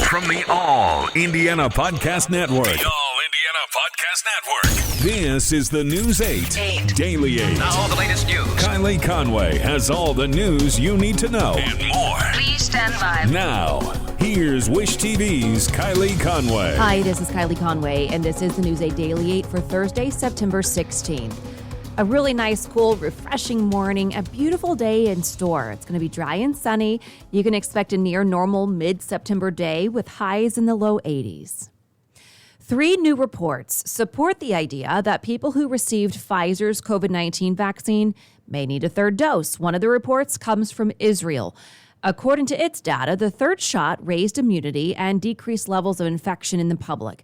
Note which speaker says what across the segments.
Speaker 1: From the All Indiana Podcast Network.
Speaker 2: The All Indiana Podcast Network.
Speaker 1: This is the News 8 Daily 8.
Speaker 2: Now all the latest news.
Speaker 1: Kylie Conway has all the news you need to know.
Speaker 2: And more.
Speaker 3: Please stand by.
Speaker 1: Now, here's Wish TV's Kylie Conway.
Speaker 4: Hi, this is Kylie Conway, and this is the News 8 Daily 8 for Thursday, September 16th. A really nice, cool, refreshing morning, a beautiful day in store. It's going to be dry and sunny. You can expect a near normal mid-September day with highs in the low 80s. 3 new reports support the idea that people who received Pfizer's COVID-19 vaccine may need a third dose. One of the reports comes from Israel. According to its data, the third shot raised immunity and decreased levels of infection in the public.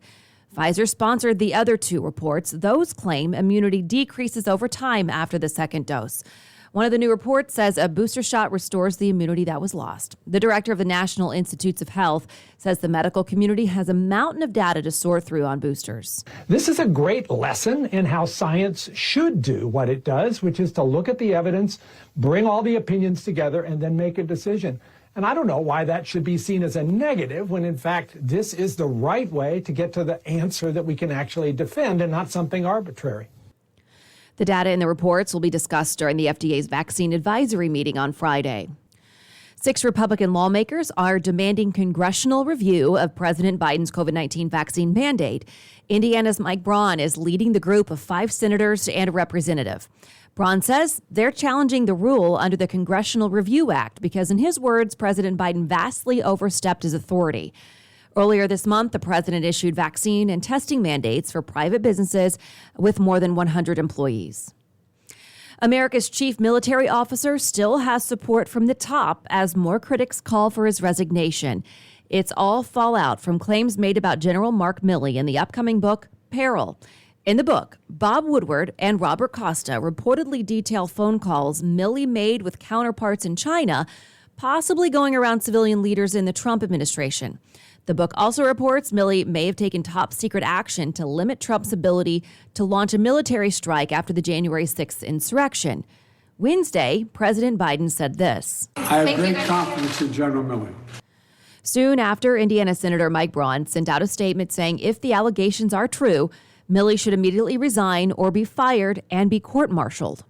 Speaker 4: Pfizer sponsored the other 2 reports. Those claim immunity decreases over time after the second dose. One of the new reports says a booster shot restores the immunity that was lost. The director of the National Institutes of Health says the medical community has a mountain of data to sort through on boosters.
Speaker 5: This is a great lesson in how science should do what it does, which is to look at the evidence, bring all the opinions together, and then make a decision. And I don't know why that should be seen as a negative when, in fact, this is the right way to get to the answer that we can actually defend and not something arbitrary.
Speaker 4: The data in the reports will be discussed during the FDA's vaccine advisory meeting on Friday. 6 Republican lawmakers are demanding congressional review of President Biden's COVID-19 vaccine mandate. Indiana's Mike Braun is leading the group of 5 senators and a representative. Braun says they're challenging the rule under the Congressional Review Act because, in his words, President Biden vastly overstepped his authority. Earlier this month, the president issued vaccine and testing mandates for private businesses with more than 100 employees. America's chief military officer still has support from the top as more critics call for his resignation. It's all fallout from claims made about General Mark Milley in the upcoming book, Peril. In the book, Bob Woodward and Robert Costa reportedly detail phone calls Milley made with counterparts in China, possibly going around civilian leaders in the Trump administration. The book also reports Milley may have taken top-secret action to limit Trump's ability to launch a military strike after the January 6th insurrection. Wednesday, President Biden said this.
Speaker 6: I have great confidence in General Milley.
Speaker 4: Soon after, Indiana Senator Mike Braun sent out a statement saying if the allegations are true, Milley should immediately resign or be fired and be court-martialed.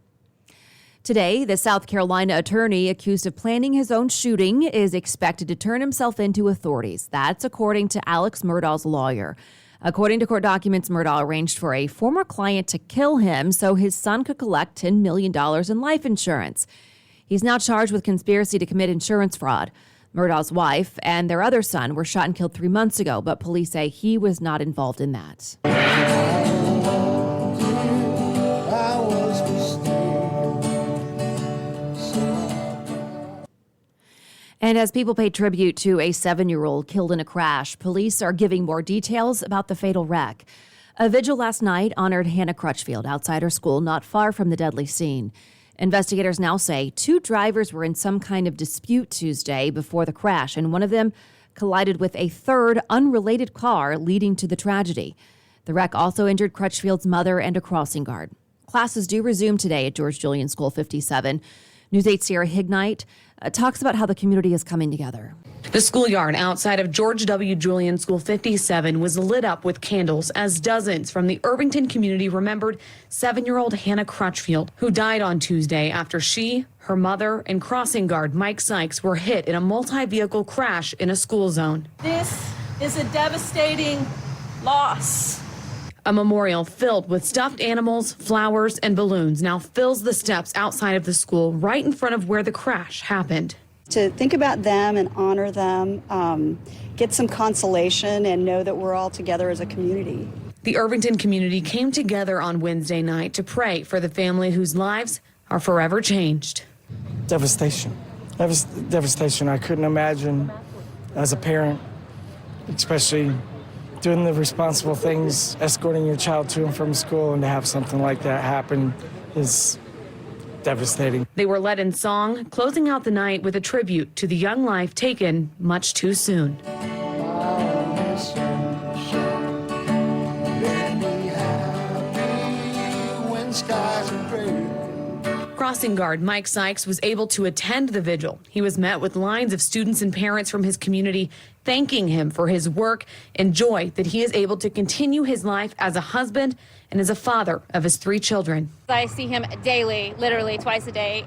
Speaker 4: Today, the South Carolina attorney accused of planning his own shooting is expected to turn himself in to authorities. That's according to Alex Murdaugh's lawyer. According to court documents, Murdaugh arranged for a former client to kill him so his son could collect $10 million in life insurance. He's now charged with conspiracy to commit insurance fraud. Murdaugh's wife and their other son were shot and killed 3 months ago, but police say he was not involved in that. And as people pay tribute to a 7-year-old killed in a crash, police are giving more details about the fatal wreck. A vigil last night honored Hannah Crutchfield outside her school not far from the deadly scene. Investigators now say 2 drivers were in some kind of dispute Tuesday before the crash, and one of them collided with a third unrelated car, leading to the tragedy. The wreck also injured Crutchfield's mother and a crossing guard. Classes do resume today at George Julian School 57. News 8 Sierra Hignite talks about how the community is coming together.
Speaker 7: The schoolyard outside of George W. Julian School 57 was lit up with candles as dozens from the Irvington community remembered 7-year-old Hannah Crutchfield, who died on Tuesday after she, her mother, and crossing guard Mike Sykes were hit in a multi-vehicle crash in a school zone.
Speaker 8: This is a devastating loss.
Speaker 7: A memorial filled with stuffed animals, flowers, and balloons now fills the steps outside of the school right in front of where the crash happened.
Speaker 9: To think about them and honor them, get some consolation and know that we're all together as a community.
Speaker 7: The Irvington community came together on Wednesday night to pray for the family whose lives are forever changed.
Speaker 10: Devastation. Devastation. I couldn't imagine as a parent, especially doing the responsible things, escorting your child to and from school, and to have something like that happen is devastating.
Speaker 7: They were led in song, closing out the night with a tribute to the young life taken much too soon. crossing guard Mike Sykes was able to attend the vigil. He was met with lines of students and parents from his community thanking him for his work and joy that he is able to continue his life as a husband and as a father of his 3 children.
Speaker 3: I see him daily, literally twice a day.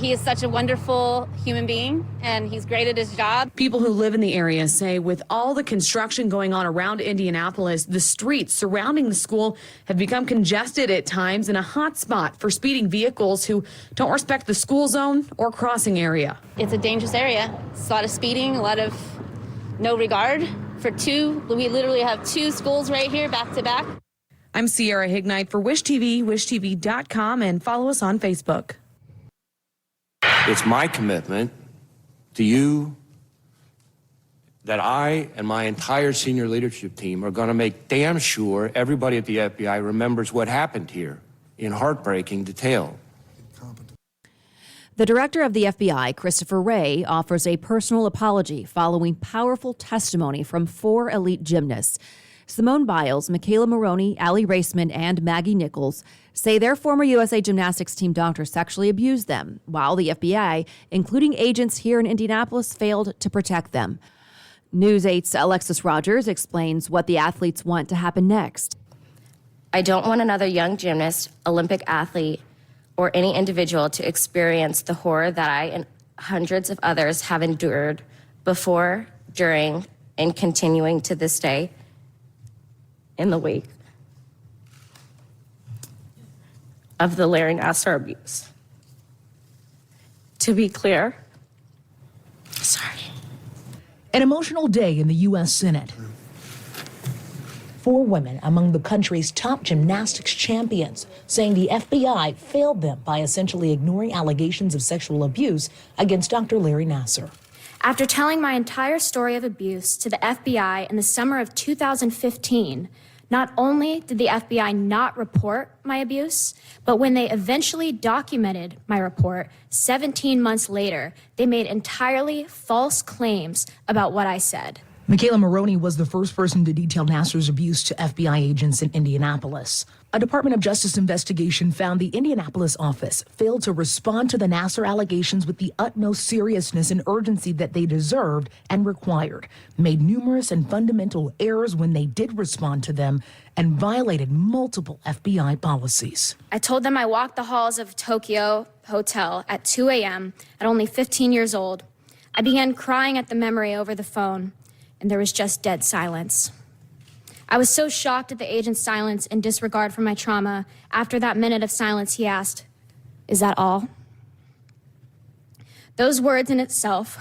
Speaker 3: He is such a wonderful human being, and he's great at his job.
Speaker 7: People who live in the area say with all the construction going on around Indianapolis, the streets surrounding the school have become congested at times and a hot spot for speeding vehicles who don't respect the school zone or crossing area.
Speaker 3: It's a dangerous area. It's a lot of speeding, a lot of no regard for we literally have 2 schools right here back to back.
Speaker 7: I'm Sierra Hignite for Wish TV, wishtv.com, and follow us on Facebook.
Speaker 11: It's my commitment to you that I and my entire senior leadership team are going to make damn sure everybody at the FBI remembers what happened here in heartbreaking detail.
Speaker 4: The director of the FBI, Christopher Wray, offers a personal apology following powerful testimony from 4 elite gymnasts. Simone Biles, Michaela Maroney, Allie Raceman, and Maggie Nichols say their former USA Gymnastics team doctor sexually abused them, while the FBI, including agents here in Indianapolis, failed to protect them. News 8's Alexis Rogers explains what the athletes want to happen next.
Speaker 12: I don't want another young gymnast, Olympic athlete, or any individual to experience the horror that I and hundreds of others have endured before, during, and continuing to this day in the wake of the Larry Nassar abuse. To be clear, sorry.
Speaker 13: An emotional day in the U.S. Senate. 4 women among the country's top gymnastics champions saying the FBI failed them by essentially ignoring allegations of sexual abuse against Dr. Larry Nassar.
Speaker 14: After telling my entire story of abuse to the FBI in the summer of 2015, not only did the FBI not report my abuse, but when they eventually documented my report 17 months later, they made entirely false claims about what I said.
Speaker 13: Michaela Maroney was the first person to detail Nassar's abuse to FBI agents in Indianapolis. A Department of Justice investigation found the Indianapolis office failed to respond to the Nassar allegations with the utmost seriousness and urgency that they deserved and required, made numerous and fundamental errors when they did respond to them, and violated multiple FBI policies.
Speaker 14: I told them I walked the halls of Tokyo Hotel at 2 a.m. at only 15 years old. I began crying at the memory over the phone, and there was just dead silence. I was so shocked at the agent's silence and disregard for my trauma. After that minute of silence, he asked, "Is that all?" Those words in itself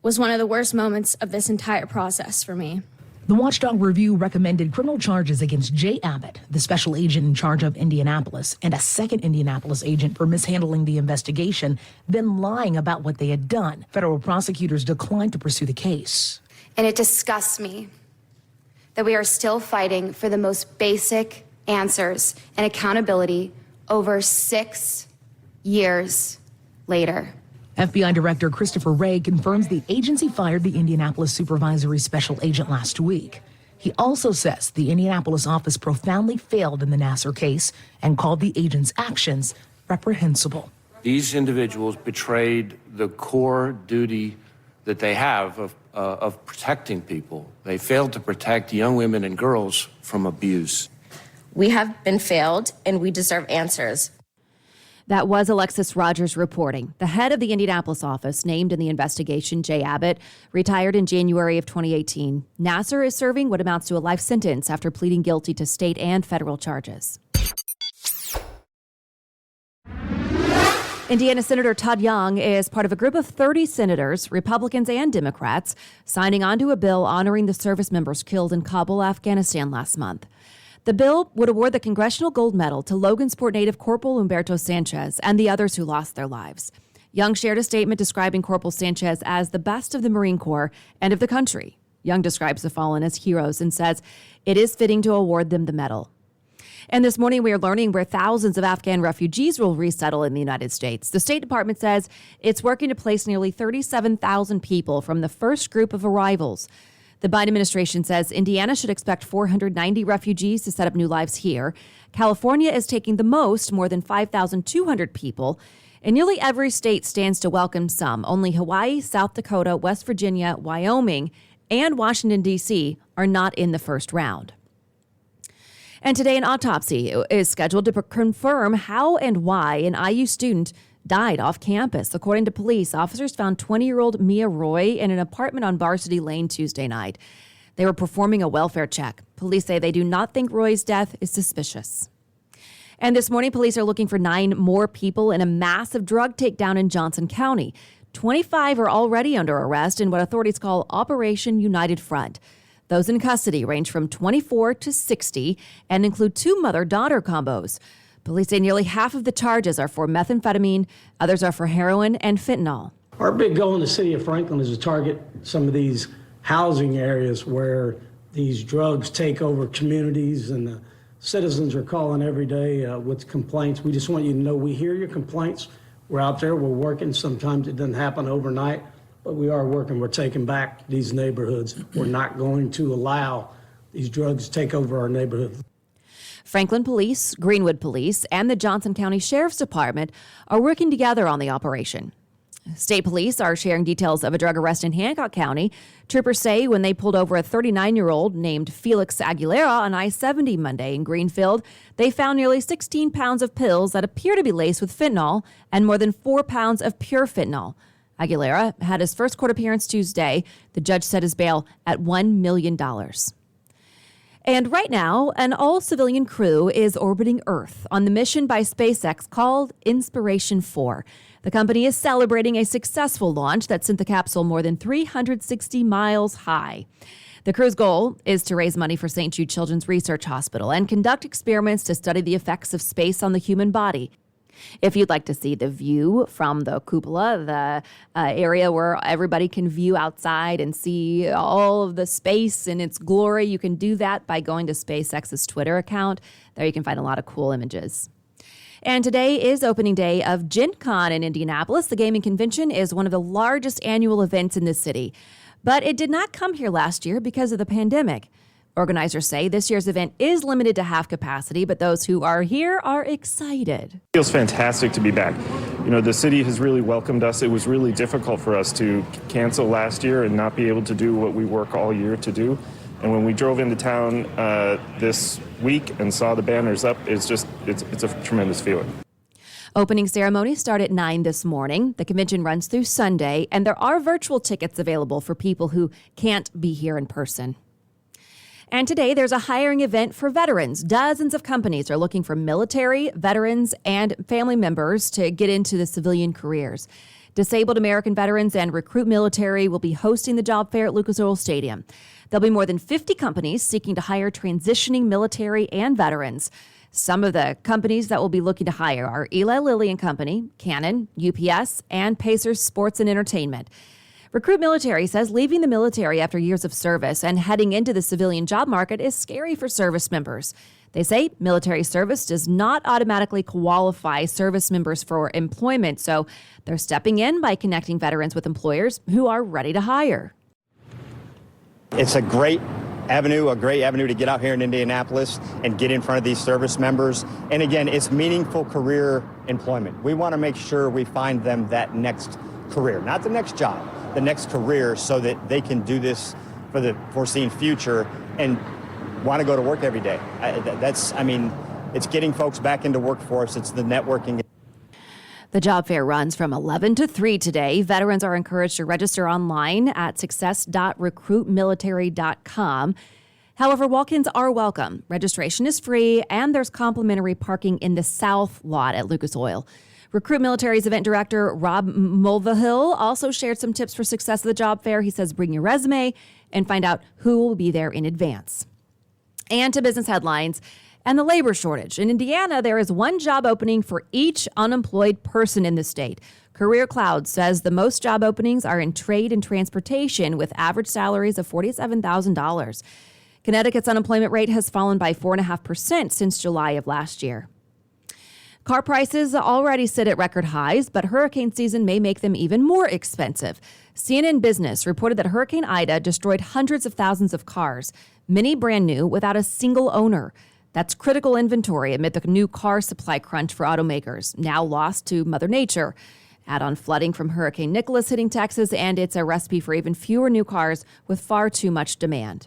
Speaker 14: was one of the worst moments of this entire process for me.
Speaker 13: The Watchdog Review recommended criminal charges against Jay Abbott, the special agent in charge of Indianapolis, and a second Indianapolis agent for mishandling the investigation, then lying about what they had done. Federal prosecutors declined to pursue the case.
Speaker 14: And it disgusts me that we are still fighting for the most basic answers and accountability over 6 years later.
Speaker 13: FBI Director Christopher Wray confirms the agency fired the Indianapolis supervisory special agent last week. He also says the Indianapolis office profoundly failed in the Nassar case and called the agent's actions reprehensible.
Speaker 11: These individuals betrayed the core duty that they have of protecting people. They failed to protect young women and girls from abuse.
Speaker 12: We have been failed, and we deserve answers.
Speaker 4: That was Alexis Rogers reporting. The head of the Indianapolis office, named in the investigation, Jay Abbott, retired in January of 2018. Nassar is serving what amounts to a life sentence after pleading guilty to state and federal charges. Indiana Senator Todd Young is part of a group of 30 senators, Republicans and Democrats, signing onto a bill honoring the service members killed in Kabul, Afghanistan last month. The bill would award the Congressional Gold Medal to Logansport native Corporal Humberto Sanchez and the others who lost their lives. Young shared a statement describing Corporal Sanchez as the best of the Marine Corps and of the country. Young describes the fallen as heroes and says it is fitting to award them the medal. And this morning, we are learning where thousands of Afghan refugees will resettle in the United States. The State Department says it's working to place nearly 37,000 people from the first group of arrivals. The Biden administration says Indiana should expect 490 refugees to set up new lives here. California is taking the most, more than 5,200 people. And nearly every state stands to welcome some. Only Hawaii, South Dakota, West Virginia, Wyoming, and Washington, D.C. are not in the first round. And today, an autopsy is scheduled to confirm how and why an IU student died off campus. According to police, officers found 20-year-old Mia Roy in an apartment on Varsity Lane Tuesday night. They were performing a welfare check. Police say they do not think Roy's death is suspicious. And this morning, police are looking for 9 more people in a massive drug takedown in Johnson County. 25 are already under arrest in what authorities call Operation United Front. Those in custody range from 24 to 60 and include 2 mother-daughter combos. Police say nearly half of the charges are for methamphetamine, others are for heroin and fentanyl.
Speaker 15: Our big goal in the city of Franklin is to target some of these housing areas where these drugs take over communities, and the citizens are calling every day with complaints. We just want you to know we hear your complaints. We're out there, we're working. Sometimes it doesn't happen overnight, but we are working. We're taking back these neighborhoods. We're not going to allow these drugs to take over our neighborhoods.
Speaker 4: Franklin Police, Greenwood Police, and the Johnson County Sheriff's Department are working together on the operation. State police are sharing details of a drug arrest in Hancock County. Troopers say when they pulled over a 39-year-old named Felix Aguilera on I-70 Monday in Greenfield, they found nearly 16 pounds of pills that appear to be laced with fentanyl and more than 4 pounds of pure fentanyl. Aguilera had his first court appearance Tuesday. The judge set his bail at $1 million. And right now, an all-civilian crew is orbiting Earth on the mission by SpaceX called Inspiration 4. The company is celebrating a successful launch that sent the capsule more than 360 miles high. The crew's goal is to raise money for St. Jude Children's Research Hospital and conduct experiments to study the effects of space on the human body. If you'd like to see the view from the cupola, the area where everybody can view outside and see all of the space in its glory, you can do that by going to SpaceX's Twitter account. There you can find a lot of cool images. And today is opening day of Gen Con in Indianapolis. The gaming convention is one of the largest annual events in the city. But it did not come here last year because of the pandemic. Organizers say this year's event is limited to half capacity, but those who are here are excited.
Speaker 16: It feels fantastic to be back. You know, the city has really welcomed us. It was really difficult for us to cancel last year and not be able to do what we work all year to do. And when we drove into town this week and saw the banners up, it's a tremendous feeling.
Speaker 4: Opening ceremonies start at 9 this morning. The convention runs through Sunday, and there are virtual tickets available for people who can't be here in person. And today, there's a hiring event for veterans. Dozens of companies are looking for military, veterans, and family members to get into the civilian careers. Disabled American Veterans and Recruit Military will be hosting the job fair at Lucas Oil Stadium. There'll be more than 50 companies seeking to hire transitioning military and veterans. Some of the companies that will be looking to hire are Eli Lilly and Company, Canon, UPS, and Pacers Sports and Entertainment. Recruit Military says leaving the military after years of service and heading into the civilian job market is scary for service members. They say military service does not automatically qualify service members for employment, so they're stepping in by connecting veterans with employers who are ready to hire.
Speaker 17: It's a great avenue to get out here in Indianapolis and get in front of these service members. And again, it's meaningful career employment. We want to make sure we find them that next career, not the next job, the next career, so that they can do this for the foreseen future and want to go to work every day. It's getting folks back into workforce. It's the networking.
Speaker 4: The job fair runs from 11 to 3 today. Veterans are encouraged to register online at success.recruitmilitary.com. However, walk-ins are welcome. Registration is free, and there's complimentary parking in the south lot at Lucas Oil. Recruit Military's event director, Rob Mulvihill, also shared some tips for success of the job fair. He says bring your resume and find out who will be there in advance. And to business headlines and the labor shortage. In Indiana, there is one job opening for each unemployed person in the state. Career Cloud says the most job openings are in trade and transportation, with average salaries of $47,000. Connecticut's unemployment rate has fallen by 4.5% since July of last year. Car prices already sit at record highs, but hurricane season may make them even more expensive. CNN Business reported that Hurricane Ida destroyed hundreds of thousands of cars, many brand new without a single owner. That's critical inventory amid the new car supply crunch for automakers, now lost to Mother Nature. Add on flooding from Hurricane Nicholas hitting Texas, and it's a recipe for even fewer new cars with far too much demand.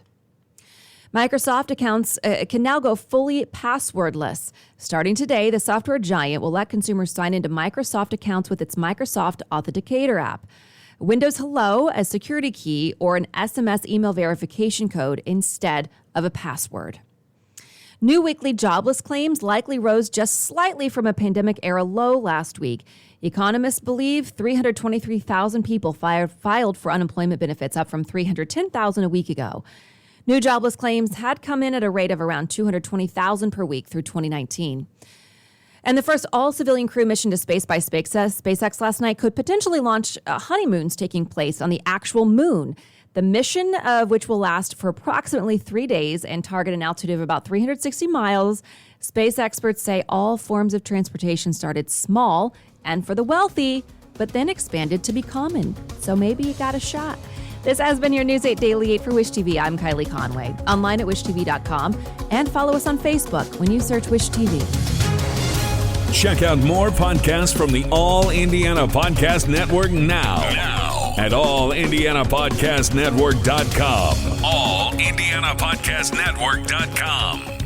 Speaker 4: Microsoft accounts can now go fully passwordless. Starting today, the software giant will let consumers sign into Microsoft accounts with its Microsoft Authenticator app. Windows Hello, a security key, or an SMS email verification code instead of a password. New weekly jobless claims likely rose just slightly from a pandemic-era low last week. Economists believe 323,000 people filed for unemployment benefits, up from 310,000 a week ago. New jobless claims had come in at a rate of around 220,000 per week through 2019. And the first all-civilian crew mission to space by SpaceX last night could potentially launch honeymoons taking place on the actual moon. The mission, of which will last for approximately 3 days and target an altitude of about 360 miles. Space experts say all forms of transportation started small and for the wealthy, but then expanded to be common. So maybe you got a shot. This has been your News 8 Daily 8 for Wish TV. I'm Kylie Conway. Online at wishtv.com and follow us on Facebook when you search Wish TV.
Speaker 1: Check out more podcasts from the All Indiana Podcast Network now at allindianapodcastnetwork.com.
Speaker 2: allindianapodcastnetwork.com.